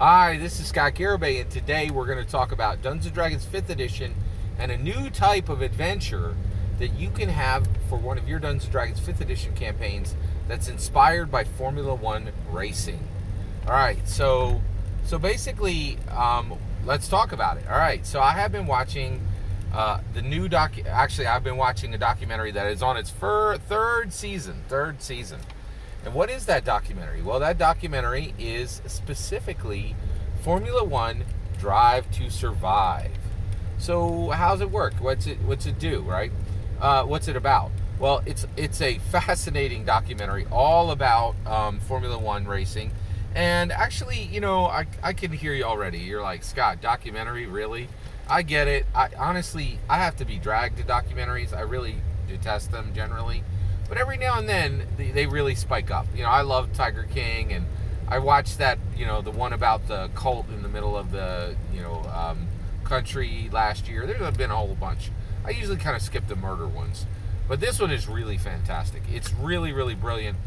Hi, this is Scott Garibay, and today we're going to talk about Dungeons & Dragons 5th Edition and a new type of adventure that you can have for one of your Dungeons & Dragons 5th Edition campaigns that's inspired by Formula One racing. All right, so basically, let's talk about it. All right, so I have been watching the new Actually, I've been watching a documentary that is on its third season. And what is that documentary? Well, that documentary is specifically Formula One Drive to Survive. So how's it work? What's it do, right? What's it about? Well, it's a fascinating documentary all about Formula One racing. And actually, I can hear you already. You're like, Scott, documentary, really? I get it. Honestly, I have to be dragged to documentaries. I really detest them generally. But every now and then, they really spike up. I love Tiger King, and I watched that, the one about the cult in the middle of the, country last year. There's been a whole bunch. I usually kind of skip the murder ones. But this one is really fantastic. It's really, really brilliant.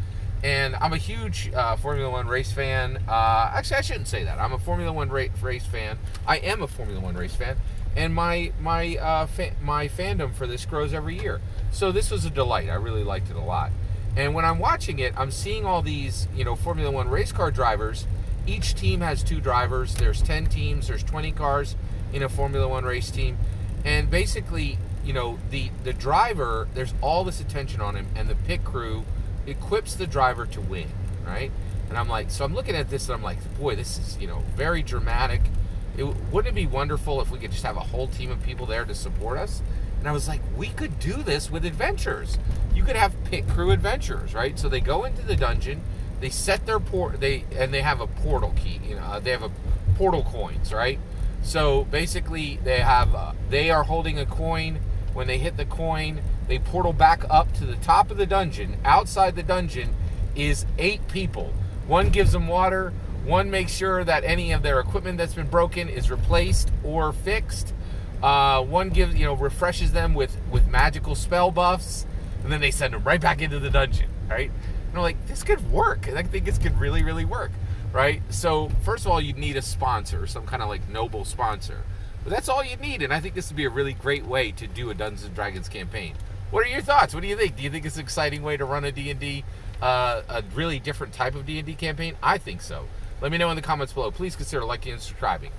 And I'm a huge Formula One race fan. Actually, I shouldn't say that. I'm a Formula One race fan. I am a Formula One race fan. And my fandom for this grows every year. So this was a delight. I really liked it a lot. And when I'm watching it, I'm seeing all these, Formula One race car drivers. Each team has 2 drivers. There's 10 teams. There's 20 cars in a Formula One race team. And basically, the driver, there's all this attention on him, and the pit crew equips the driver to win, right? And I'm like, so I'm looking at this, and I'm like, boy, this is, very dramatic. Wouldn't it be wonderful if we could just have a whole team of people there to support us? And I was like, we could do this with adventures. You could have pit crew adventures, right? So they go into the dungeon, they set their they have a portal key. They have a portal coins, right? So basically, they are holding a coin. When they hit the coin, they portal back up to the top of the dungeon. Outside the dungeon is 8 people. One gives them water. One makes sure that any of their equipment that's been broken is replaced or fixed. One gives, refreshes them with magical spell buffs, and then they send them right back into the dungeon, right? And I'm like, this could work. I think this could really, really work, right? So first of all, you'd need a sponsor, some kind of like noble sponsor. But that's all you need, and I think this would be a really great way to do a Dungeons & Dragons campaign. What are your thoughts? What do you think? Do you think it's an exciting way to run a D&D, a really different type of D&D campaign? I think so. Let me know in the comments below. Please consider liking and subscribing.